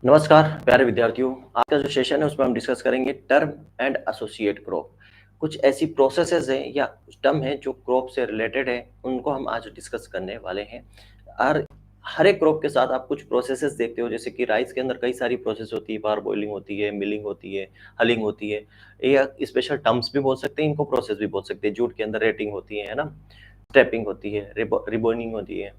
नमस्कार प्यारे विद्यार्थियों, आज का जो सेशन है उसमें हम डिस्कस करेंगे टर्म एंड एसोसिएट क्रॉप। कुछ ऐसी प्रोसेसेस हैं या टर्म है जो क्रॉप से रिलेटेड है, उनको हम आज डिस्कस करने वाले हैं। और हर एक क्रॉप के साथ आप कुछ प्रोसेसेस देखते हो, जैसे कि राइस के अंदर कई सारी प्रोसेस होती है, पार बॉइलिंग होती है, मिलिंग होती है, हलिंग होती है, या स्पेशल टर्म्स भी बोल सकते हैं, इनको प्रोसेस भी बोल सकते हैं। जूट के अंदर रेटिंग होती है ना, स्टेपिंग होती है, रिबोनिंग होती है।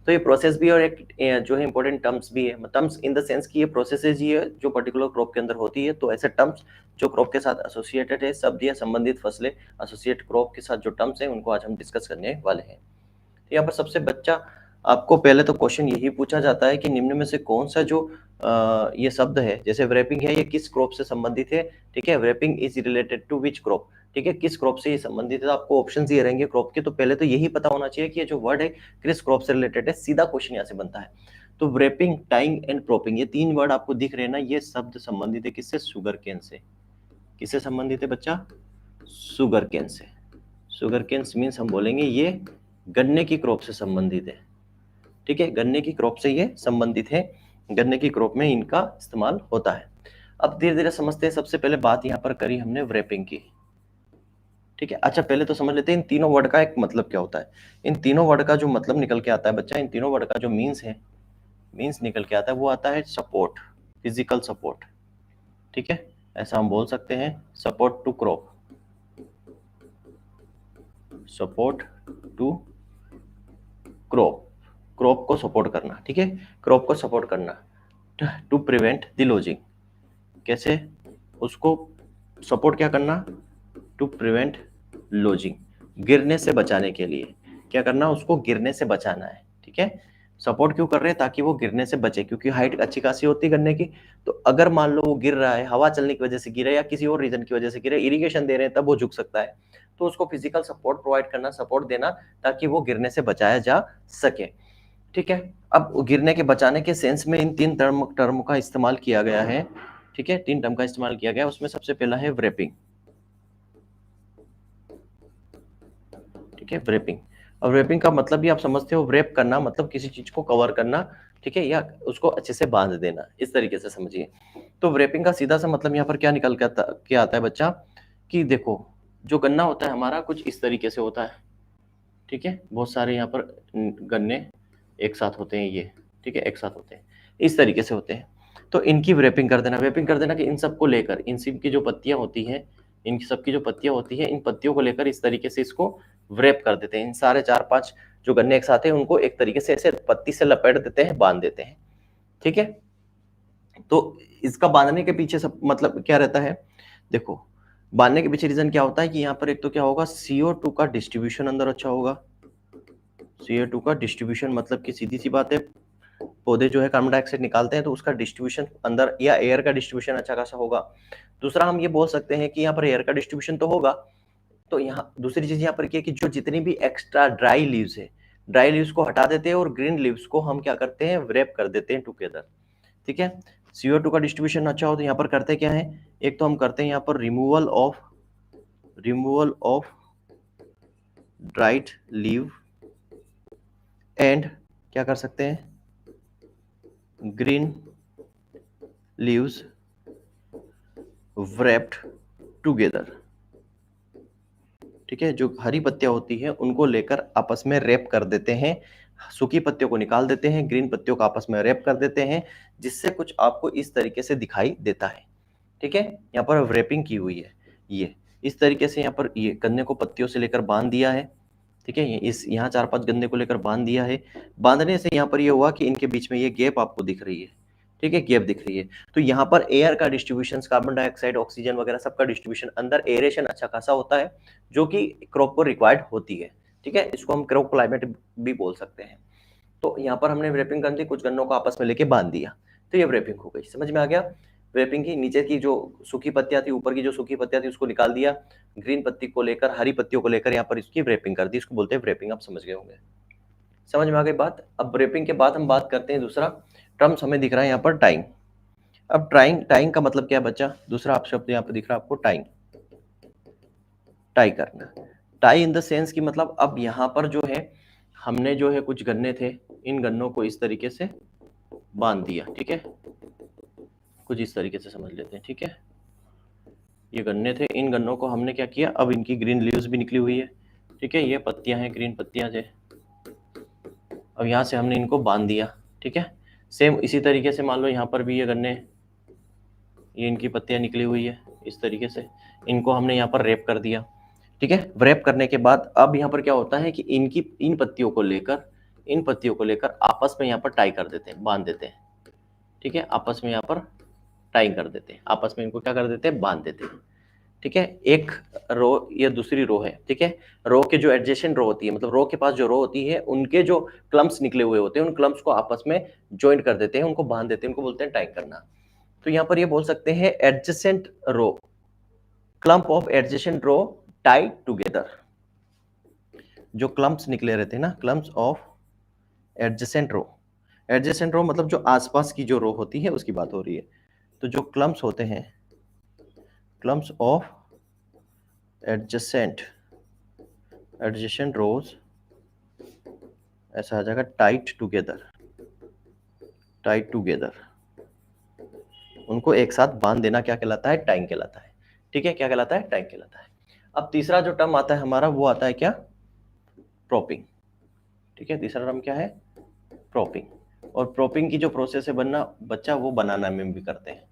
तो ये प्रोसेस भी और एक जो है इंपॉर्टेंट टर्म्स भी है। टर्म्स इन द सेंस कि ये प्रोसेसेस ही है जो पर्टिकुलर क्रॉप के अंदर होती है। तो ऐसे टर्म्स जो क्रॉप के साथ एसोसिएटेड है, शब्द या संबंधित फसलें एसोसिएट क्रॉप के साथ जो टर्म्स हैं उनको आज हम डिस्कस करने वाले हैं। तो यहाँ पर सबसे बच्चा आपको पहले तो क्वेश्चन यही पूछा जाता है कि निम्न में से कौन सा जो ये शब्द है, जैसे व्रैपिंग है, ये किस क्रॉप से संबंधित है। ठीक है, wrapping is related to which crop. ठीक है, किस क्रॉप से ये संबंधित है। तो आपको ऑप्शन ये रहेंगे क्रॉप के, तो पहले तो यही पता होना चाहिए कि ये जो वर्ड है किस क्रॉप से रिलेटेड है। सीधा क्वेश्चन यहाँ से बनता है। तो व्रैपिंग, टाइंग एंड प्रोपिंग, ये तीन वर्ड आपको दिख रहे हैं ना, ये शब्द संबंधित है किससे? शुगर केन से। किससे संबंधित है बच्चा? शुगर केन से। शुगर केन मीन्स हम बोलेंगे ये गन्ने की क्रॉप से संबंधित है। ठीक है, गन्ने की क्रॉप से ये संबंधित है, गन्ने की क्रॉप में इनका इस्तेमाल होता है। अब धीरे धीरे समझते हैं। सबसे पहले बात यहाँ पर करी हमने व्रैपिंग की। ठीक है, अच्छा पहले तो समझ लेते हैं इन तीनों वर्ड का एक मतलब क्या होता है। इन तीनों वर्ड का जो मतलब निकल के आता है बच्चा, इन तीनों वर्ड का जो मीन्स है, मीन्स निकल के आता है, वो आता है सपोर्ट, फिजिकल सपोर्ट। ठीक है, ऐसा हम बोल सकते हैं, support to crop, support to crop, crop को सपोर्ट करना। ठीक है, क्रॉप को सपोर्ट करना, टू प्रिवेंट द लॉजिंग। कैसे उसको सपोर्ट क्या करना? टू प्रिवेंट लॉजिंग, गिरने से बचाने के लिए। क्या करना? उसको गिरने से बचाना है। ठीक है, सपोर्ट क्यों कर रहे हैं? ताकि वो गिरने से बचे, क्योंकि हाइट अच्छी खासी होती है गन्ने की। तो अगर मान लो वो गिर रहा है, हवा चलने की वजह से गिरे या किसी और रीजन की वजह से गिरे, इरिगेशन दे रहे हैं तब वो झुक सकता है। तो उसको फिजिकल सपोर्ट प्रोवाइड करना, सपोर्ट देना, ताकि वो गिरने से बचाया जा सके। ठीक है, अब गिरने के बचाने के सेंस में इन तीन टर्म का इस्तेमाल किया गया है। ठीक है, तीन टर्म का इस्तेमाल किया गया, उसमें सबसे पहला है व्रैपिंग। ठीक है, व्रैपिंग। और व्रैपिंग का मतलब भी आप समझते हो, व्रैप करना मतलब किसी चीज को कवर करना। ठीक है, या उसको अच्छे से बांध देना, इस तरीके से समझिए। तो व्रैपिंग का सीधा सा मतलब यहाँ पर क्या निकल के क्या आता है बच्चा, कि देखो जो गन्ना होता है हमारा कुछ इस तरीके से होता है। ठीक है, बहुत सारे यहाँ पर गन्ने एक साथ होते हैं ये। ठीक है, एक साथ होते हैं, इस तरीके से होते हैं। तो इनकी व्रैपिंग कर देना, व्रैपिंग कर देना कि इन सबको लेकर, इन सब की जो पत्तियां होती हैं, इन सबकी जो पत्तियां होती हैं, इन पत्तियों को लेकर इस तरीके से इसको व्रैप कर देते हैं। इन सारे 4-5 जो गन्ने एक साथ हैं उनको एक तरीके से ऐसे पत्ती से लपेट देते हैं, बांध देते हैं। ठीक है, तो इसका बांधने के पीछे सब मतलब क्या रहता है? देखो, बांधने के पीछे रीजन क्या होता है कि यहाँ पर एक तो क्या होगा, CO2 का डिस्ट्रीब्यूशन अंदर अच्छा होगा। CO2 का डिस्ट्रीब्यूशन मतलब कि सीधी सी बात है, पौधे जो है कार्बन डाइऑक्साइड निकालते हैं, तो उसका डिस्ट्रीब्यूशन अंदर, या एयर का डिस्ट्रीब्यूशन अच्छा खासा होगा। दूसरा हम ये बोल सकते हैं कि यहाँ पर एयर का डिस्ट्रीब्यूशन तो होगा। तो यहाँ दूसरी चीज यहाँ पर क्या है कि जो जितनी भी एक्स्ट्रा ड्राई लीव्स है, ड्राई लीव्स को हटा देते हैं और ग्रीन लीव्स को हम क्या करते हैं? व्रैप कर देते हैं टुगेदर। ठीक है, CO2 का डिस्ट्रीब्यूशन अच्छा हो तो यहाँ पर करते क्या है, एक तो हम करते हैं यहाँ पर removal of dried leave, and क्या कर सकते हैं? Green leaves wrapped together। ठीक है, जो हरी पत्तियां होती हैं उनको लेकर आपस में रैप कर देते हैं, सूखी पत्तियों को निकाल देते हैं, ग्रीन पत्तियों को आपस में रैप कर देते हैं, जिससे कुछ आपको इस तरीके से दिखाई देता है। ठीक है, यहाँ पर रैपिंग की हुई है, ये इस तरीके से यहाँ पर ये गन्ने को पत्तियों से लेकर बांध दिया है। ठीक है, इस यहाँ 4-5 गन्ने को लेकर बांध दिया है। बांधने से यहाँ पर ये हुआ कि इनके बीच में ये गैप आपको दिख रही है। ठीक है, गैप दिख रही है। तो यहाँ पर एयर का डिस्ट्रीब्यूशन, कार्बन डाइऑक्साइड, ऑक्सीजन वगैरह सबका डिस्ट्रीब्यूशन, अंदर एरेशन अच्छा खासा होता है, जो कि क्रॉप को रिक्वायर्ड होती है। ठीक है, इसको हम क्रॉप क्लाइमेट भी बोल सकते हैं। तो यहाँ पर हमने व्रैपिंग कर दी, कुछ गन्नों को आपस में लेके बांध दिया, तो ये व्रैपिंग हो गई। समझ में आ गया? व्रैपिंग की नीचे की जो सूखी पत्तियां थी, ऊपर की जो सूखी पत्तियां थी उसको निकाल दिया, ग्रीन पत्ती को लेकर, हरी पत्तियों को लेकर यहाँ पर इसकी व्रैपिंग कर दी, इसको बोलते हैं व्रैपिंग। आप समझ गए होंगे, समझ में आ गई बात। अब व्रैपिंग के बाद हम बात करते हैं दूसरा टर्म्स हमें दिख रहा है यहाँ पर, टाइंग। अब टाइंग का मतलब क्या है बच्चा? दूसरा आप शब्द यहाँ पर दिख रहा है आपको, टाइंग, टाई करना। टाई इन द सेंस की मतलब अब यहाँ पर जो है हमने जो है कुछ गन्ने थे, इन गन्नों को इस तरीके से बांध दिया, ठीक है, कुछ इस तरीके से समझ लेते हैं, ठीक है। ये गन्ने थे, इन गन्नों को हमने क्या किया, अब इनकी ग्रीन लीव्स भी निकली हुई है, ठीक है, ये पत्तियां हैं, ग्रीन पत्तियां थे। अब यहाँ से हमने इनको बांध दिया, ठीक है। सेम इसी तरीके से मान लो यहाँ पर भी ये गन्ने, ये इनकी पत्तियां निकली हुई है इस तरीके से, इनको हमने यहाँ पर रैप कर दिया, ठीक है। रैप करने के बाद अब यहाँ पर क्या होता है कि इनकी इन पत्तियों को लेकर आपस में यहाँ पर टाई कर देते हैं, बांध देते हैं, ठीक है, आपस में यहाँ पर टाई कर देते हैं, आपस में इनको क्या कर देते हैं, बांध देते हैं, ठीक है। एक रो, ये दूसरी रो है, ठीक है। रो के जो एडजेसेंट रो होती है, मतलब रो के पास जो रो होती है, उनके जो क्लम्प्स निकले हुए होते हैं, उन क्लम्प्स को आपस में ज्वाइंट कर देते हैं, उनको बांध देते हैं, उनको बोलते हैं टाई करना। तो यहाँ पर ये बोल सकते हैं adjacent row, clump of adjacent row tie together. जो क्लम्प्स निकले रहते हैं ना, clumps of adjacent row, adjacent row मतलब जो आसपास की जो रो होती है उसकी बात हो रही है। तो जो क्लम्प्स होते हैं, क्लम्प्स ऑफ एडजेसेंट रोज, ऐसा आ जाएगा टाइट टुगेदर, उनको एक साथ बांध देना क्या कहलाता है, टाइंग कहलाता है, ठीक है। क्या कहलाता है, टाइंग कहलाता है। अब तीसरा जो टर्म आता है हमारा, वो आता है क्या, प्रोपिंग, ठीक है। तीसरा टर्म क्या है, प्रोपिंग। और प्रोपिंग की जो प्रोसेस है बनना बच्चा, वो बनाना में भी करते हैं,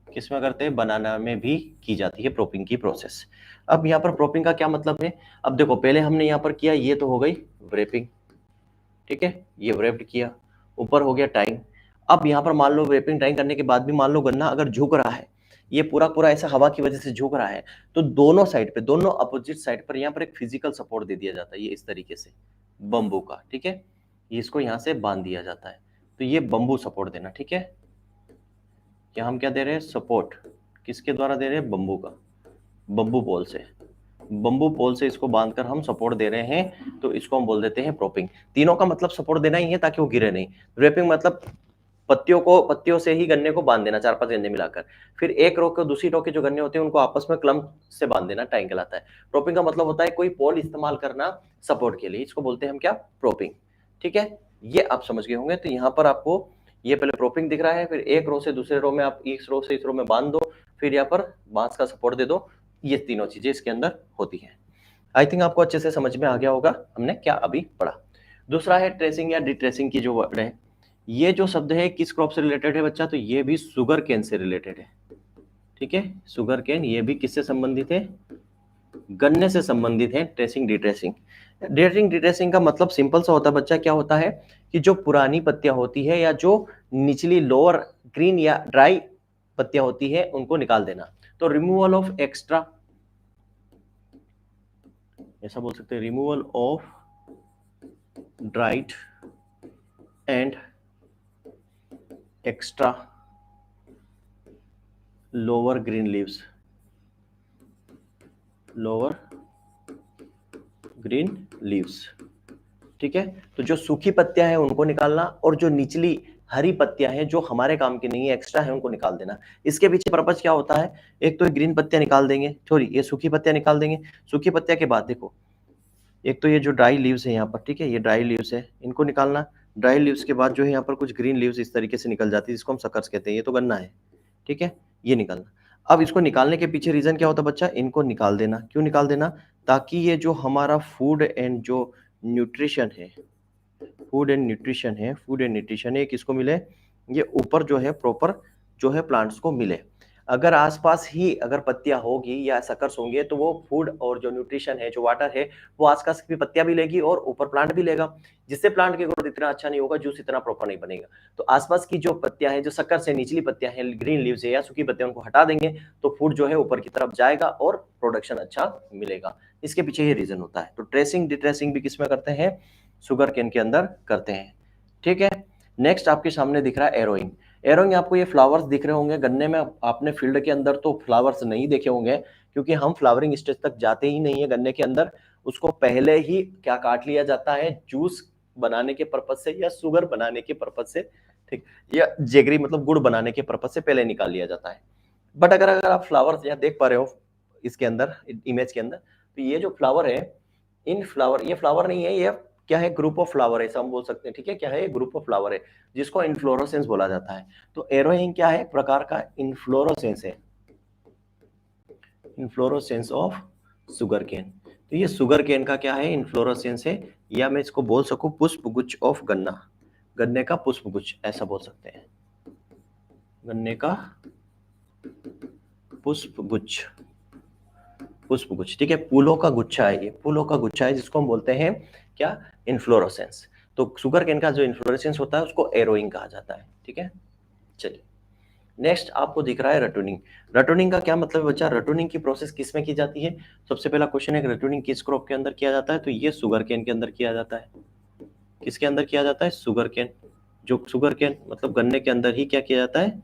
किसमें करते हैं, बनाना में भी की जाती है प्रोपिंग की प्रोसेस। अब यहाँ पर प्रोपिंग का क्या मतलब है, अब देखो पहले हमने यहाँ पर किया, ये तो हो गई व्रेपिंग, ठीक है, ये व्रेप्ड किया, ऊपर हो गया टाइंग। अब यहाँ पर मान लो व्रेपिंग टाइंग करने के बाद भी मान लो गन्ना अगर झुक रहा है, ये पूरा पूरा ऐसा हवा की वजह से झुक रहा है, तो दोनों साइड पे, दोनों अपोजिट साइड पर यहाँ पर एक फिजिकल सपोर्ट दे दिया जाता है, ये इस तरीके से बम्बू का, ठीक है। इसको यहाँ से बांध दिया जाता है, तो ये बम्बू सपोर्ट देना, ठीक है। क्या हम क्या दे रहे हैं, सपोर्ट, किसके द्वारा दे रहे हैं, बम्बू का, बम्बू पोल से, बम्बू पोल से इसको बांधकर हम सपोर्ट दे रहे हैं, तो इसको हम बोल देते हैं प्रोपिंग। तीनों का मतलब सपोर्ट देना ही है ताकि वो गिरे नहीं। ड्रेपिंग मतलब पत्तियों से ही गन्ने को बांध देना, 4-5 गन्ने मिलाकर, फिर एक रो को दूसरी रो के जो गन्ने होते हैं उनको आपस में क्लम्प से बांध देना, टाइंग कहलाता है। प्रोपिंग का मतलब होता है कोई पोल इस्तेमाल करना सपोर्ट के लिए, इसको बोलते हैं हम क्या, प्रोपिंग, ठीक है। ये आप समझ गए होंगे। तो यहाँ पर आपको ये पहले प्रोपिंग दिख रहा है, फिर एक रो से दूसरे रो में आप इस रो से इस रो में बांध दो, फिर यहाँ पर बांस का सपोर्ट दे दो, ये तीनों चीजें इसके अंदर होती हैं। आई थिंक आपको अच्छे से समझ में आ गया होगा हमने क्या अभी पढ़ा। दूसरा है ट्रेसिंग या डिट्रेसिंग की जो वर्ड है, ये जो शब्द है किस क्रॉप से रिलेटेड है बच्चा, तो ये भी शुगर केन से रिलेटेड है, ठीक है। शुगर केन, ये भी किससे संबंधित है, गन्ने से संबंधित है। ट्रेसिंग डिट्रेसिंग का मतलब सिंपल सा होता है बच्चा, क्या होता है कि जो पुरानी पत्तियां होती है या जो निचली लोअर ग्रीन या ड्राई पत्तियां होती है उनको निकाल देना। तो रिमूवल ऑफ एक्स्ट्रा, ऐसा बोल सकते हैं, removal of dried and extra lower green leaves, lower green leaves, ठीक है। तो जो सूखी पत्तियां हैं उनको निकालना, और जो निचली हरी पत्तियां हैं जो हमारे काम की नहीं है, एक्स्ट्रा है, उनको निकाल देना। इसके पीछे पर्पज क्या होता है, एक तो ये ग्रीन पत्तियां निकाल देंगे, सॉरी ये सूखी पत्तियां निकाल देंगे। सूखी पत्तियां के बाद देखो, एक तो ये जो ड्राई लीव्स है यहाँ पर, ठीक है, ये ड्राई लीव्स है, इनको निकालना। ड्राई लीव्स के बाद जो है यहाँ पर कुछ ग्रीन लीव्स इस तरीके से निकल जाती है, जिसको हम सकर्स कहते हैं, ये तो गन्ना है, ठीक है, ये निकालना। अब इसको निकालने के पीछे रीजन क्या होता है बच्चा, इनको निकाल देना। क्यों निकाल देना, ताकि ये जो हमारा फूड एंड न्यूट्रिशन है, फूड एंड न्यूट्रिशन है, किसको मिले, ये ऊपर जो है प्रॉपर जो है प्लांट्स को मिले। अगर आसपास ही अगर पत्तियां होगी या सकर्स होंगे, तो वो फूड और जो न्यूट्रिशन है, जो वाटर है, वो आसपास की पत्तियां भी लेगी और ऊपर प्लांट भी लेगा, जिससे प्लांट की ग्रोथ इतना अच्छा नहीं होगा, जूस इतना प्रॉपर नहीं बनेगा। तो आसपास की जो पत्तियां हैं, जो सकर्स है, निचली पत्तियां हैं, ग्रीन लीव्स है या सूखी पत्तियां, उनको हटा देंगे, तो फूड जो है ऊपर की तरफ जाएगा और प्रोडक्शन अच्छा मिलेगा। इसके पीछे ये रीजन होता है। तो ट्रेसिंग डिट्रेसिंग भी किसमें करते हैं, शुगर केन के अंदर करते हैं, ठीक है। नेक्स्ट आपके सामने दिख रहा है एरोइंग। एरोइंग आपको ये फ्लावर्स दिख रहे होंगे गन्ने में, आपने फील्ड के अंदर तो फ्लावर्स नहीं देखे होंगे, क्योंकि हम फ्लावरिंग स्टेज तक जाते ही नहीं है गन्ने के अंदर। उसको पहले ही क्या काट लिया जाता है, जूस बनाने के पर्पज से या शुगर बनाने के पर्पज से, ठीक, या जेगरी मतलब गुड़ बनाने के पर्पज से पहले निकाल लिया जाता है। बट अगर आप फ्लावर्स यहाँ देख पा रहे हो इसके अंदर, इमेज के अंदर, तो ये जो फ्लावर है, इन फ्लावर, ये फ्लावर नहीं है, ये क्या है, ग्रुप ऑफ फ्लावर, ऐसा हम बोल सकते हैं, ठीक है। क्या है, ग्रुप ऑफ फ्लावर है जिसको इन्फ्लोरेसेंस बोला जाता है। तो एरोइंग क्या है, एक प्रकार का इन्फ्लोरेसेंस है, इन्फ्लोरेसेंस ऑफ सुगर केन। तो ये सुगर केन का क्या है, इन्फ्लोरेसेंस है, या मैं इसको बोल सकूं पुष्प गुच्छ ऑफ गन्ना, गन्ने का पुष्प गुच्छ ऐसा बोल सकते हैं, गन्ने का पुष्प गुच्छ, पुष्प गुच्छ, ठीक है। फूलों का गुच्छा है, ये फूलों का गुच्छा है जिसको हम बोलते हैं क्या, इन्फ्लोरेसेंस। तो शुगर केन का जो इन्फ्लोरेसेंस होता है उसको एरोइंग कहा जाता है, ठीक है। चलिए नेक्स्ट आपको दिख रहा है रटूनिंग। रटूनिंग का क्या मतलब है बच्चा, रटूनिंग की प्रोसेस किस में की जाती है। सबसे पहला क्वेश्चन है, रटूनिंग किस क्रॉप के अंदर किया जाता है, तो ये शुगर केन के अंदर किया जाता है। किसके अंदर किया जाता है, शुगर केन। जो शुगर केन मतलब गन्ने के अंदर ही क्या किया जाता है,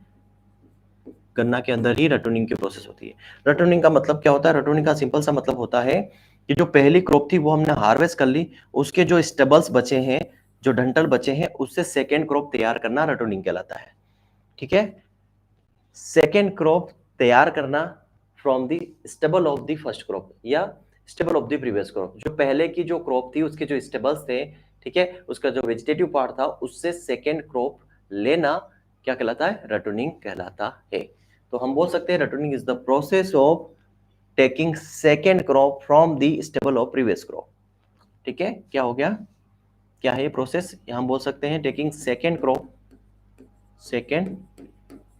गन्ना के अंदर ही रटूनिंग की प्रोसेस होती है। रटूनिंग का मतलब क्या होता है, रटूनिंग का सिंपल सा मतलब होता है कि जो पहली क्रॉप थी वो हमने हार्वेस्ट कर ली, उसके जो स्टेबल्स बचे हैं, जो डंठल बचे हैं, उससे सेकेंड क्रॉप तैयार करना रटूनिंग कहलाता है, ठीक है। सेकेंड क्रॉप तैयार करना from the stable of the first crop या stable of the previous crop. जो पहले की जो क्रॉप थी उसके जो स्टेबल्स थे, ठीक है, उसका जो वेजिटेटिव पार्ट था उससे सेकेंड क्रॉप लेना क्या कहलाता है, रटूनिंग कहलाता है। तो हम बोल सकते हैं ratooning is the process of taking second crop from the stable of previous crop, ठीक है। क्या हो गया, क्या है ये प्रोसेस, हम बोल सकते हैं taking second crop, second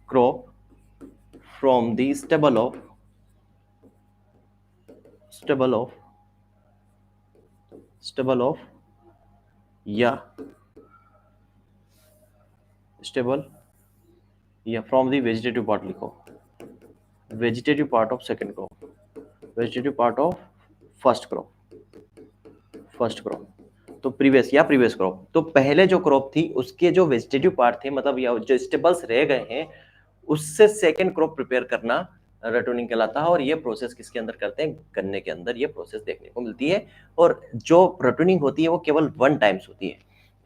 crop from the stable of या stable या from the vegetative part लिखो, vegetative part of second crop, vegetative part of first crop, first crop. तो प्रीवियस या प्रीवियस क्रॉप, तो पहले जो क्रॉप थी उसके जो वेजिटेटिव पार्ट थे, मतलब या जो स्टेबल्स रह गए हैं, उससे सेकेंड क्रॉप प्रिपेयर करना रटूनिंग कहलाता है। और ये प्रोसेस किसके अंदर करते हैं, गन्ने के अंदर ये प्रोसेस देखने को मिलती है। और जो रटूनिंग होती है वो केवल वन टाइम्स होती है,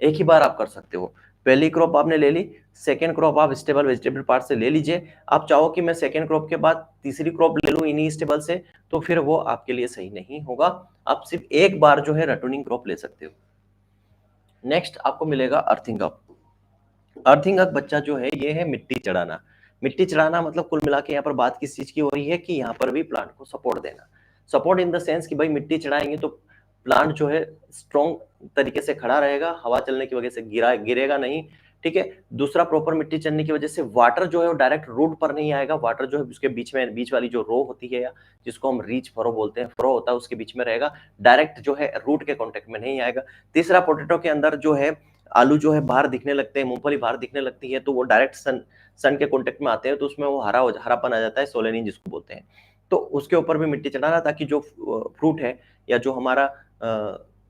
एक ही बार आप कर सकते हो। पहली क्रॉप आपने ले ली, सेकेंड क्रॉप आप स्टेबल वेजिटेबल पार्ट से ले लीजिए। आप चाहो कि मैं सेकेंड क्रॉप के बाद तीसरी क्रॉप ले लूं इन्हीं स्टेबल से, तो फिर वो आपके लिए सही नहीं होगा। आप सिर्फ एक बार जो है रटूनिंग क्रॉप ले सकते हो। नेक्स्ट आपको मिलेगा अर्थिंग अप। अर्थिंग अप बच्चा जो है ये है मिट्टी चढ़ाना। मिट्टी चढ़ाना मतलब कुल मिला के यहाँ पर बात किस चीज की हो रही है कि यहाँ पर भी प्लांट को सपोर्ट देना। सपोर्ट इन द सेंस कि भाई मिट्टी चढ़ाएंगे तो प्लांट जो है स्ट्रॉन्ग तरीके से खड़ा रहेगा, हवा चलने की वजह से गिरेगा नहीं, ठीक है। दूसरा, प्रॉपर मिट्टी चढ़ने की वजह से वाटर जो है वो डायरेक्ट रूट पर नहीं आएगा, वाटर जो है उसके बीच में, बीच वाली जो रो होती है या जिसको हम रीच फरो बोलते हैं, फरो होता है उसके बीच में रहेगा, डायरेक्ट जो है रूट के कॉन्टेक्ट में नहीं आएगा। तीसरा, पोटेटो के अंदर जो है आलू जो है बाहर दिखने लगते हैं, मूंगफली बाहर दिखने लगती है, तो वो डायरेक्ट सन के कॉन्टेक्ट में आते हैं, तो उसमें वो हरापन आ जाता है, सोलेनिन जिसको बोलते हैं। तो उसके ऊपर भी मिट्टी चढ़ाना ताकि जो फ्रूट है या जो हमारा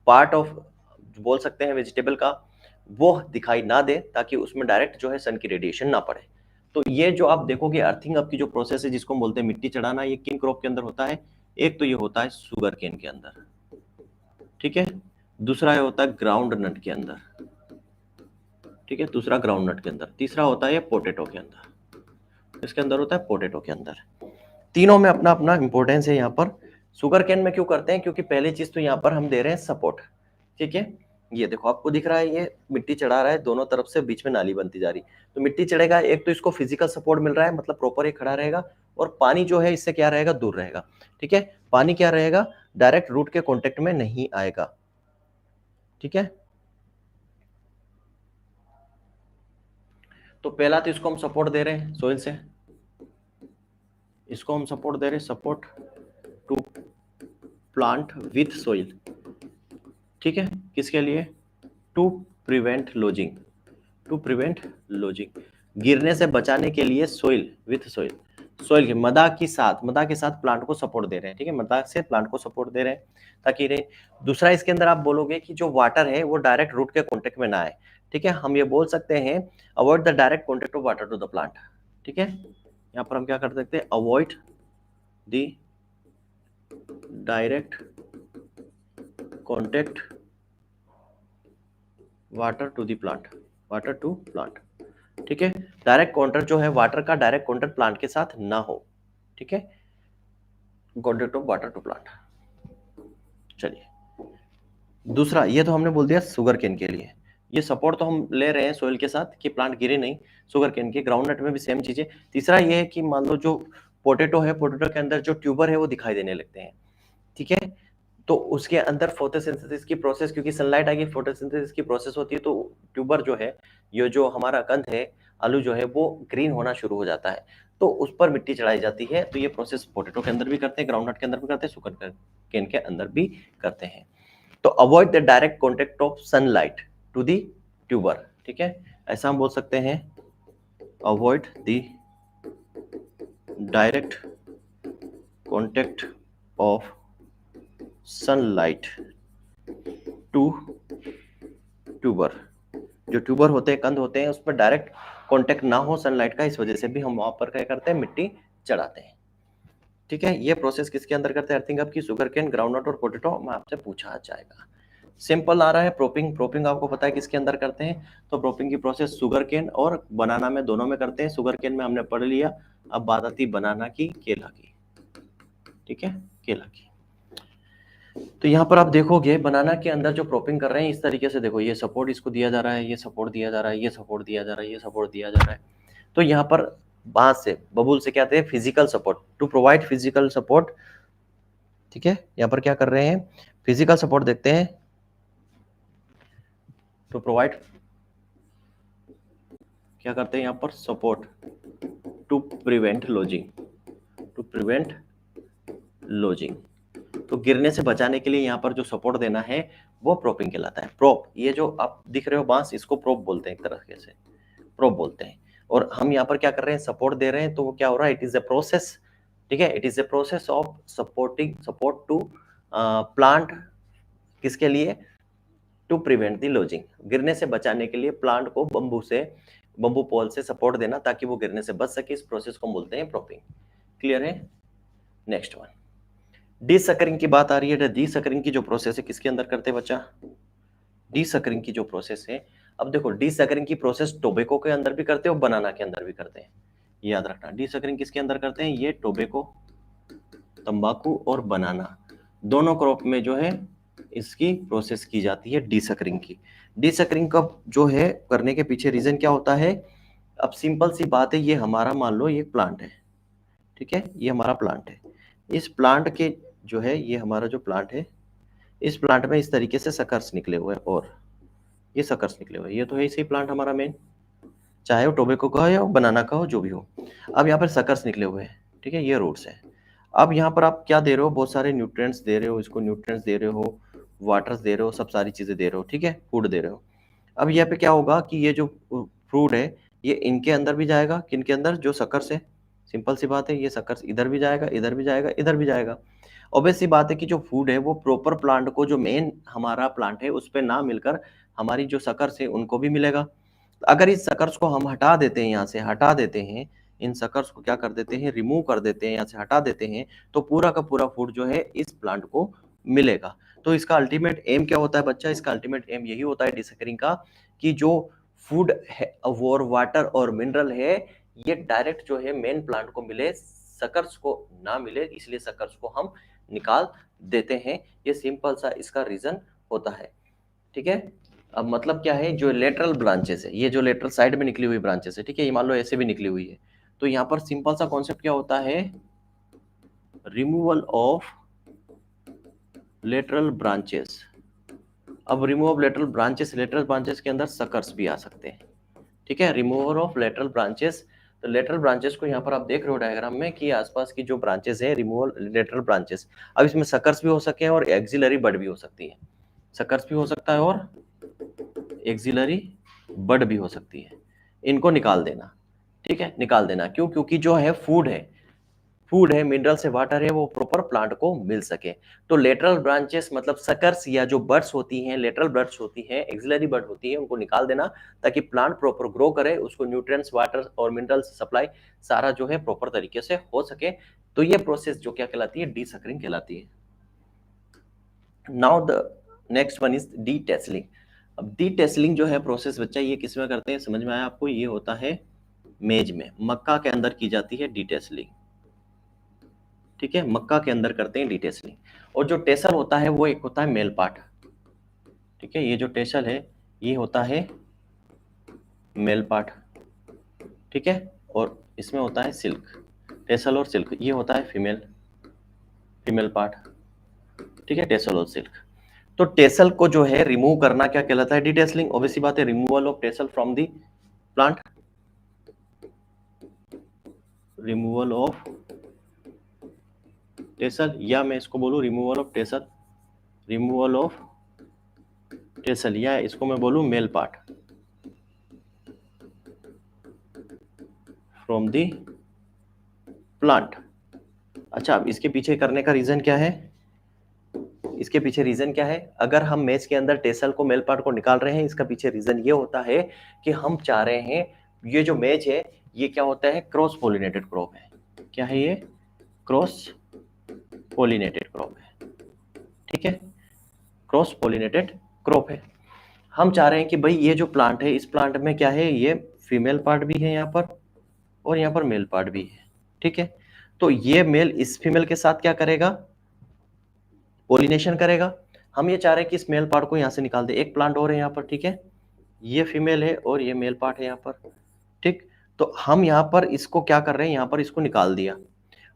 पार्ट ऑफ बोल सकते हैं वेजिटेबल का, वो दिखाई ना दे, ताकि उसमें डायरेक्ट जो है सन की रेडिएशन ना पड़े। तो ये जो आप देखोगे अर्थिंग अप की जो प्रोसेस है जिसको हम बोलते हैं मिट्टी चढ़ाना, ये किन क्रॉप के अंदर होता है, एक तो ये होता है शुगर केन के अंदर, ठीक है। दूसरा ये होता है ग्राउंड नट के अंदर, ठीक है, दूसरा ग्राउंड नट के अंदर। तीसरा होता है पोटैटो के अंदर, इसके अंदर होता है पोटैटो के अंदर। तीनों में अपना अपना इंपॉर्टेंस है। यहाँ पर शुगर केन में क्यों करते हैं, क्योंकि पहली चीज तो यहाँ पर हम दे रहे हैं सपोर्ट, ठीक है। ये देखो आपको दिख रहा है, ये मिट्टी चढ़ा रहा है, दोनों तरफ से बीच में नाली बनती जा रही, तो मिट्टी चढ़ेगा, एक तो इसको फिजिकल सपोर्ट मिल रहा है, मतलब प्रॉपर ये खड़ा रहेगा, और पानी जो है इससे क्या रहेगा, दूर रहेगा, ठीक है। पानी क्या रहेगा, डायरेक्ट रूट के कॉन्टेक्ट में नहीं आएगा, ठीक है। तो पहला तो इसको हम सपोर्ट दे रहे हैं सोइल से, इसको हम सपोर्ट दे रहे हैं, support to plant with soil, ठीक है। किसके लिए, to prevent lodging, to prevent lodging, गिरने से बचाने के लिए सोइल विथ सोइल, सोइल के मदा के साथ प्लांट को सपोर्ट दे रहे हैं, ठीक है, मदा से प्लांट को सपोर्ट दे रहे हैं ताकि रहे। दूसरा, इसके अंदर आप बोलोगे कि जो वाटर है वो डायरेक्ट रूट के कॉन्टेक्ट में ना आए, ठीक है। हम ये बोल सकते हैं avoid the direct contact of water to the plant, ठीक है। यहाँ पर हम क्या कर सकते हैं, avoid the direct contact water to the plant, water to plant, ठीक है। डायरेक्ट कॉन्टेक्ट जो है वाटर का, डायरेक्ट कॉन्टेक्ट प्लांट के साथ ना हो, ठीक है, contact of water to plant. चलिए दूसरा, ये तो हमने बोल दिया शुगर केन के लिए, ये सपोर्ट तो हम ले रहे हैं सोइल के साथ कि प्लांट गिरे नहीं। शुगर केन के, ग्राउंडनट में भी सेम चीजें। तीसरा ये है कि मान लो जो पोटैटो है, पोटैटो के अंदर जो ट्यूबर है वो दिखाई देने लगते हैं, ठीक है। तो उसके अंदर फोटोसिंथेसिस की प्रोसेस, क्योंकि सनलाइट आएगी, फोटोसिंथेसिस की प्रोसेस होती है, तो ट्यूबर जो है, ये जो हमारा कंद है, आलू जो है, वो ग्रीन होना शुरू हो जाता है, तो उस पर मिट्टी चढ़ाई जाती है। तो ये प्रोसेस पोटैटो के अंदर भी करते हैं, ग्राउंडनट के अंदर भी करते हैं, शुगर केन के अंदर भी करते हैं। तो avoid the direct contact of sunlight to the tuber, ठीक है, ऐसा हम बोल सकते हैं, avoid the direct contact of sunlight to tuber. जो ट्यूबर होते हैं, कंद होते हैं, उस पर डायरेक्ट कांटेक्ट ना हो सनलाइट का, इस वजह से भी हम वहां पर क्या करते हैं, मिट्टी चढ़ाते हैं, ठीक है। ये प्रोसेस किसके अंदर करते हैं, अर्थिंग अप की, शुगर केन, ग्राउंडनट और पोटैटो में आपसे पूछा जाएगा। सिंपल आ रहा है। प्रोपिंग, प्रोपिंग आपको पता है किसके अंदर करते हैं, तो प्रोपिंग की प्रोसेस शुगर केन और बनाना में, दोनों में करते हैं। शुगर केन में हमने पढ़ लिया, अब बात आती बनाना की, केला की, ठीक है, केला की। तो यहाँ पर आप देखोगे बनाना के अंदर जो प्रोपिंग कर रहे हैं, इस तरीके से देखो, ये सपोर्ट इसको दिया जा रहा है, ये सपोर्ट दिया जा रहा है, ये सपोर्ट दिया जा रहा है, ये सपोर्ट दिया जा रहा है। तो यहाँ पर बांस से, बबूल से क्या कहते हैं, physical support, to provide physical support, ठीक है। यहाँ पर क्या कर रहे हैं, फिजिकल सपोर्ट देखते हैं, टू प्रोवाइड, क्या करते हैं यहाँ पर, support to prevent lodging, to prevent lodging. तो गिरने से बचाने के लिए यहाँ पर जो सपोर्ट देना है वो प्रोपिंग कहलाता है। प्रोप, ये जो आप दिख रहे हो बांस, इसको प्रोप बोलते हैं, एक तरह से प्रोप बोलते हैं। और हम यहाँ पर क्या कर रहे हैं, सपोर्ट दे रहे हैं, तो वो क्या हो रहा है, इट इज ए प्रोसेस, ठीक है, it is a process of supporting, support to plant, किसके लिए, टू प्रिवेंट द लॉजिंग, गिरने से बचाने के लिए प्लांट को बंबू से, बंबू पोल से सपोर्ट देना ताकि वो गिरने से बच सके, इस प्रोसेस को बोलते हैं प्रोपिंग। क्लियर है। नेक्स्ट वन, डी सकरिंग की बात आ रही है। डी सकरिंग की जो प्रोसेस है किसके अंदर करते हैं बच्चा, डी सकरिंग की जो प्रोसेस है, अब देखो डी सकरिंग की प्रोसेस टोबैको के अंदर भी करते हैं और बनाना के अंदर भी करते हैं, याद रखना। डी सकरिंग किसके अंदर करते हैं, ये टोबैको, तंबाकू और बनाना, दोनों क्रॉप में जो है इसकी प्रोसेस की जाती है डी सकरिंग की। डी सकरिंग का जो है करने के पीछे रीजन क्या होता है, अब सिंपल सी बात है, ये हमारा मान लो ये प्लांट है, ठीक है, ये हमारा प्लांट है, इस प्लांट के जो है, ये हमारा जो प्लांट है, इस प्लांट में इस तरीके से सकर्स निकले हुए हैं, और ये सकर्स निकले हुए हैं, ये तो है इसी प्लांट हमारा मेन, चाहे वो टोबैको का हो या बनाना का हो, जो भी हो। अब यहाँ पर सकर्स निकले हुए हैं, ठीक है, ये रूट्स हैं। अब यहाँ पर आप क्या दे रहे हो, बहुत सारे न्यूट्रिएंट्स दे रहे हो, इसको न्यूट्रिएंट्स दे रहे हो, वाटर्स दे रहे हो, सब सारी चीजें दे रहे हो, ठीक है, फूड दे रहे हो। अब यहाँ पे क्या होगा कि ये जो फ्रूट है, ये इनके अंदर भी जाएगा, किनके अंदर, जो सकर्स है, सिंपल सी बात है, ये सकर्स इधर भी जाएगा, इधर भी जाएगा, इधर भी जाएगा। ऑब्वियस सी बात है कि जो फूड है वो प्रॉपर प्लांट को, जो मेन हमारा प्लांट है उस पे ना मिलकर हमारी जो सकर्स है उनको भी मिलेगा। अगर इस सकर्स को हम हटा देते हैं, यहाँ से हटा देते हैं, इन सकर्स को क्या कर देते हैं, रिमूव कर देते हैं, यहाँ से हटा देते हैं, तो पूरा का पूरा फूड जो है इस प्लांट को मिलेगा। तो इसका अल्टीमेट एम क्या होता है बच्चा, इसका अल्टीमेट एम यही होता है डिसकरिंग का, कि जो फूड है और वाटर और मिनरल है, ये डायरेक्ट जो है मेन प्लांट को मिले, सकर्स को ना मिले, इसलिए सकर्स को हम निकाल देते हैं। ये सिंपल सा इसका रीजन होता है, ठीक है। अब मतलब क्या है, जो लेटरल ब्रांचेस है, ये जो लेटरल साइड में निकली हुई ब्रांचेस है, ठीक है, ये मान लो ऐसे भी निकली हुई है, तो यहाँ पर सिंपल सा कॉन्सेप्ट क्या होता है, रिमूवल ऑफ लेटरल ब्रांचेस। अब remove of lateral branches, lateral branches के अंदर सकर्स भी आ सकते हैं, ठीक है, रिमूवल ऑफ लेटरल ब्रांचेस। तो लेटरल ब्रांचेस को यहाँ पर आप देख रहे हो डायग्राम में कि आसपास की जो ब्रांचेस है, रिमूवल लेटरल ब्रांचेस। अब इसमें सकर्स भी हो सके हैं और एक्सिलरी बड भी हो सकती है, सकर्स भी हो सकता है और एक्सिलरी बड भी हो सकती है, इनको निकाल देना, ठीक है, निकाल देना। क्यों, क्योंकि जो है फूड है, फूड है, मिनरल से वाटर है, वो प्रॉपर प्लांट को मिल सके। तो लेटरल ब्रांचेस मतलब सकर्स या जो बर्ड्स होती हैं, लेटरल बर्ड्स होती हैं, एक्सिलरी बर्ड होती है, उनको निकाल देना ताकि प्लांट प्रॉपर ग्रो करे, उसको न्यूट्रिएंट्स, वाटर और मिनरल्स सप्लाई सारा जो है प्रॉपर तरीके से हो सके। तो ये प्रोसेस जो क्या कहलाती है, डी सकरिंग कहलाती है। Now the next one is D tasseling. अब डी टेसलिंग जो है प्रोसेस बच्चा, ये किस में करते हैं, समझ में आया आपको, ये होता है मेज में, मक्का के अंदर की जाती है डी टेसलिंग, ठीक है, मक्का के अंदर करते हैं डी टेसलिंग। और जो टेसल होता है वो एक होता है मेल पार्ट, ठीक है, ये जो टेसल है ये होता है मेल पार्ट, ठीक है, और इसमें होता है सिल्क। टेसल और सिल्क ये होता है फीमेल पार्ट, ठीक है, टेसल और सिल्क। तो टेसल को जो है रिमूव करना क्या कहलाता है? डिटेसलिंग। ऑब्वियसली बात है, removal of tassel from the plant, removal of tassel, या मैं इसको बोलूं removal of tassel, removal of tassel, या इसको मैं बोलूं male part from the plant. अच्छा, अब इसके पीछे करने का रीजन क्या है? इसके पीछे रीजन क्या है? अगर हम मैच के अंदर टेसल को, मेल पार्ट को निकाल रहे हैं, इसका पीछे रीजन ये होता है कि हम चाह रहे हैं ये जो मैच है ये क्या होता है? क्रॉस पोलिनेटेड क्रॉप है। क्या है ये? क्रॉस पोलिनेटेड क्रॉप है, ठीक है, क्रॉस पोलिनेटेड क्रॉप है। हम चाह रहे हैं कि भाई ये जो प्लांट है, इस प्लांट में क्या है? ये फीमेल पार्ट भी है यहाँ पर और यहाँ पर मेल पार्ट भी है, ठीक है। तो ये मेल इस फीमेल के साथ क्या करेगा? पोलिनेशन करेगा। हम ये चाह रहे हैं कि इस मेल पार्ट को यहाँ से निकाल दे। एक प्लांट और है यहाँ पर, ठीक है, ये फीमेल है और ये मेल पार्ट है यहाँ पर, ठीक। तो हम यहाँ पर इसको क्या कर रहे हैं? यहाँ पर इसको निकाल दिया।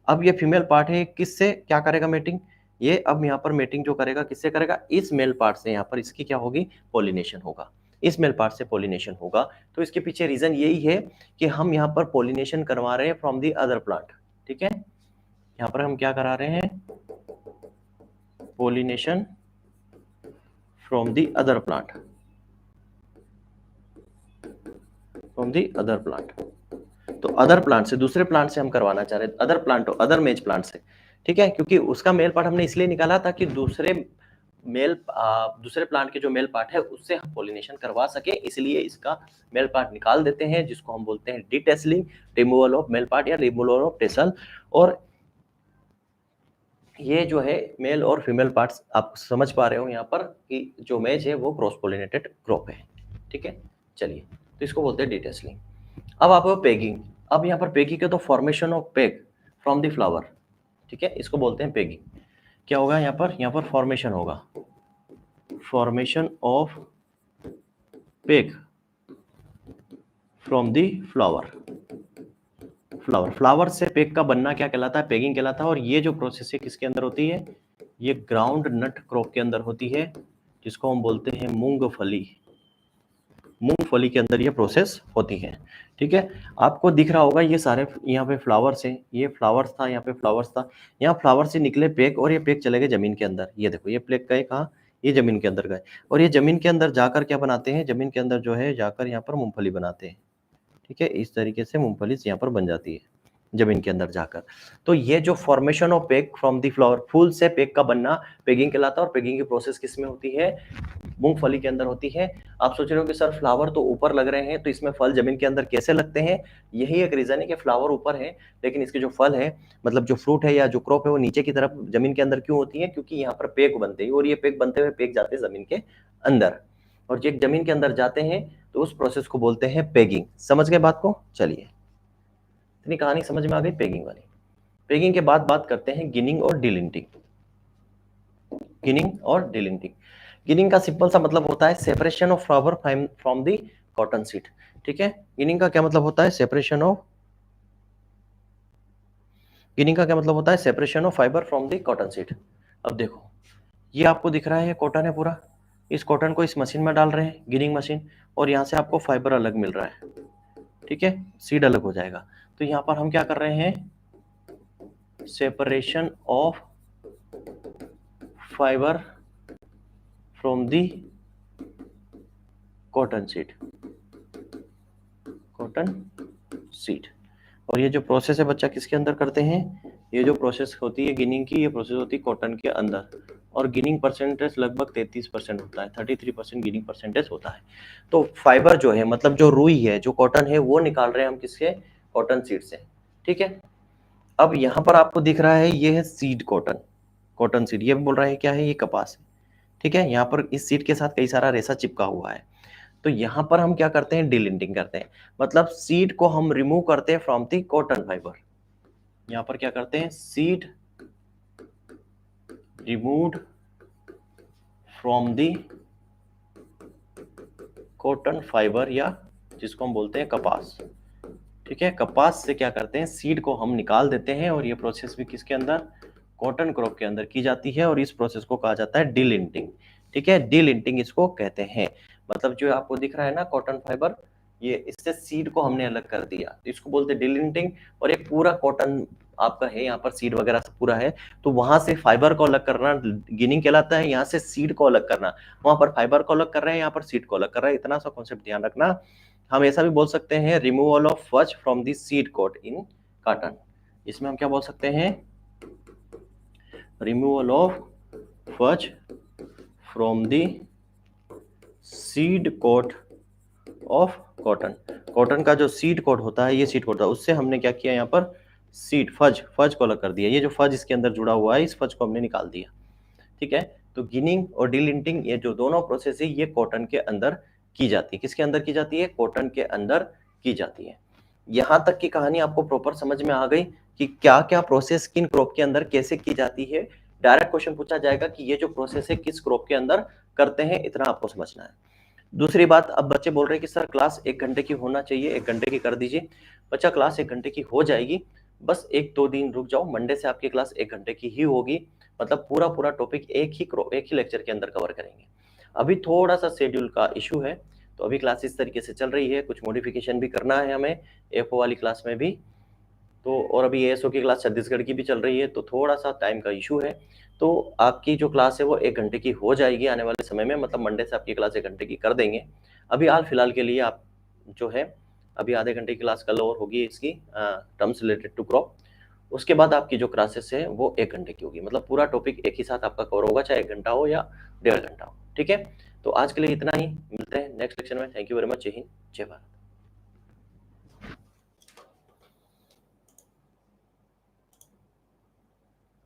अब ये फीमेल पार्ट है, किससे क्या करेगा? मेटिंग। ये अब यहाँ पर मेटिंग जो करेगा किससे करेगा? इस मेल पार्ट से। यहाँ पर इसकी क्या होगी? पोलिनेशन होगा, इस मेल पार्ट से पोलिनेशन होगा। तो इसके पीछे रीजन यही है कि हम यहाँ पर पोलिनेशन करवा रहे हैं फ्रॉम दी अदर प्लांट, ठीक है। यहाँ पर हम क्या करा रहे हैं? Pollination from the other plant, from the other plant. तो अदर प्लांट से, दूसरे प्लांट से हम करवाना चाह रहे हैं, अदर प्लांट, अदर मेज प्लांट से, ठीक है, क्योंकि उसका मेल पार्ट हमने इसलिए निकाला था कि दूसरे प्लांट के जो मेल पार्ट है उससे हम पोलिनेशन करवा सके, इसलिए इसका मेल पार्ट निकाल देते हैं, जिसको हम बोलते हैं डिटेसलिंग, रिमूवल ऑफ मेल पार्ट या रिमूवल ऑफ टेसल। और ये जो है मेल और फीमेल पार्ट्स, आप समझ पा रहे हो यहाँ पर कि जो मेज है वो क्रॉस पोलिनेटेड क्रॉप है, ठीक है। चलिए, तो इसको बोलते हैं डिटेसलिंग। अब आप पेगिंग। अब यहाँ पर पेगिंग है तो formation of peg from the flower, ठीक है, इसको बोलते हैं पेगिंग। क्या होगा यहाँ पर? यहाँ पर फॉर्मेशन होगा, formation of peg from the flower. Flower से पेग का बनना क्या कहलाता है? पेगिंग कहलाता है। और ये जो प्रोसेस है किसके अंदर होती है? ये ग्राउंड नट क्रॉप के अंदर होती है, जिसको हम बोलते हैं मूंगफली। मूंगफली के अंदर ये प्रोसेस होती है, ठीक है। आपको दिख रहा होगा ये सारे यहाँ पे फ्लावर्स हैं, ये फ्लावर्स था, यहाँ पे फ्लावर्स था, यहाँ फ्लावर से निकले पेग और ये पेग चले गए जमीन के अंदर। ये देखो, ये पेग गए कहाँ? ये जमीन के अंदर गए। और ये जमीन के अंदर जाकर क्या बनाते हैं? जमीन के अंदर जो है जाकर यहाँ पर मूंगफली बनाते हैं, ठीक है। इस तरीके से मूंगफली यहाँ पर बन जाती है जमीन के अंदर जाकर। तो ये जो formation of peg from the flower, फूल से पेग का बनना पेगिंग कहलाता है। और पेगिंग की प्रोसेस किस में होती है? मूंगफली के अंदर होती है। आप सोच रहे हो कि सर फ्लावर तो ऊपर लग रहे हैं, तो इसमें फल जमीन के अंदर कैसे लगते हैं? यही एक रीजन है कि फ्लावर ऊपर है, लेकिन इसके जो फल है, मतलब जो फ्रूट है या जो क्रॉप है, वो नीचे की तरफ जमीन के अंदर क्यों होती है? क्योंकि यहाँ पर पेग बनते हैं और ये पेग बनते हुए पेग जाते हैं जमीन के अंदर। और जब जमीन के अंदर जाते हैं तो उस प्रोसेस को बोलते हैं पेगिंग। समझ गए बात को? चलिए, इतनी कहानी समझ में आ गई पेगिंग वाली। पेगिंग के बाद बात करते हैं गिनिंग और डिलिंटिंग। गिनिंग और डिलिंटिंग। गिनिंग का सिंपल सा मतलब होता है separation of flower from the cotton seed, ठीक है। गिनिंग का क्या मतलब होता है? सेपरेशन ऑफ, गिनिंग का क्या मतलब होता है? Separation of fibre from the cotton seed. अब देखो, ये आपको दिख रहा है, ये कॉटन है पूरा, इस कॉटन को इस मशीन में डाल रहे हैं, गिनिंग मशीन, और यहाँ से आपको फाइबर अलग मिल रहा है, ठीक है, सीड अलग हो जाएगा। तो यहाँ पर हम क्या कर रहे हैं? Separation of fibre from the cotton seed, cotton seed. और ये जो प्रोसेस है बच्चा किसके अंदर करते हैं? ये जो प्रोसेस होती है गिनिंग की, ये प्रोसेस होती है कॉटन के अंदर। और गिनिंग परसेंटेज लगभग 33% होता है, 33% गिनिंग परसेंटेज होता है। तो फाइबर जो है, मतलब जो रुई है, जो कॉटन है, वो निकाल रहे हैं हम किसके? कॉटन सीड से, ठीक है। अब यहाँ पर आपको दिख रहा है ये है सीड कॉटन, कॉटन सीड। ये बोल रहा है क्या है? ये कपास है, ठीक है। यहाँ पर इस सीड के साथ कई सारा रेशा चिपका हुआ है। तो यहाँ पर हम क्या करते हैं? डिलिंटिंग करते हैं, मतलब सीड को हम रिमूव करते हैं फ्रॉम दी कॉटन फाइबर। यहाँ पर क्या करते हैं? Seed removed from the cotton fibre या जिसको हम बोलते हैं कपास। ठीक है, कपास से क्या करते हैं, सीड को हम निकाल देते हैं और ये प्रोसेस भी किसके अंदर, कॉटन क्रॉप के अंदर की जाती है और इस प्रोसेस को कहा जाता है डिलिंटिंग। ठीक है, डिलिंटिंग इसको कहते हैं। मतलब जो आपको दिख रहा है ना कॉटन फाइबर, ये इससे सीड को हमने अलग कर दिया, तो इसको बोलते हैं डिलिंटिंग। और एक पूरा कॉटन आपका है, यहाँ पर सीड वगैरह सब पूरा है, तो वहां से फाइबर को अलग करना गिनिंग कहलाता है, यहाँ से सीड को अलग करना, वहां पर फाइबर को अलग कर रहे हैं, यहाँ पर सीड को अलग कर रहे हैं। इतना सा कॉन्सेप्ट ध्यान रखना। हम ऐसा भी बोल सकते हैं removal of fuzz from the seed coat in cotton. इसमें हम क्या बोल सकते हैं, removal of fuzz from the seed coat of cotton. Cotton का जो सीड कोट होता है, ये सीड कोट होता है, उससे हमने क्या किया, यहाँ पर सीड फज को अलग कर दिया। ये जो फज इसके अंदर जुड़ा हुआ है, इस फज को हमने निकाल दिया। ठीक है, तो गिनिंग और डिलिंटिंग ये जो दोनों प्रोसेस है, ये कॉटन के अंदर की जाती है। किसके अंदर की जाती है, कॉटन के अंदर की जाती है। यहां तक की कहानी आपको प्रॉपर समझ में आ गई कि क्या क्या प्रोसेस किन क्रॉप के अंदर कैसे की जाती है। डायरेक्ट क्वेश्चन पूछा जाएगा कि ये जो प्रोसेस है किस क्रॉप के अंदर करते हैं, इतना आपको समझना है। दूसरी बात, अब बच्चे बोल रहे हैं कि सर क्लास 1 घंटे की होना चाहिए, 1 घंटे की कर दीजिए। बच्चा क्लास 1 घंटे की हो जाएगी, बस 1-2 दिन रुक जाओ, मंडे से आपकी क्लास 1 घंटे की ही होगी। मतलब पूरा पूरा टॉपिक एक ही लेक्चर के अंदर कवर करेंगे। अभी थोड़ा सा शेड्यूल का इशू है, तो अभी क्लास इस तरीके से चल रही है, कुछ मॉडिफिकेशन भी करना है हमें एफओ वाली क्लास में भी। तो और अभी एएसओ की क्लास छत्तीसगढ़ की भी चल रही है, तो थोड़ा सा टाइम का इशू है। तो आपकी जो क्लास है वो 1 घंटे की हो जाएगी आने वाले समय में, मतलब मंडे से आपकी क्लास 1 घंटे की कर देंगे। अभी हाल फिलहाल के लिए आप जो है अभी आधे घंटे की क्लास कल और होगी इसकी टर्म्स रिलेटेड टू क्रॉप। उसके बाद आपकी जो क्लासेस है वो 1 घंटे की होगी, मतलब पूरा टॉपिक एक ही साथ आपका कवर होगा, चाहे 1 घंटा हो या 1.5 घंटा हो। ठीक है, तो आज के लिए इतना ही, मिलते हैं नेक्स्ट लेक्चर में। Thank you very much. जय हिंद, जय भारत।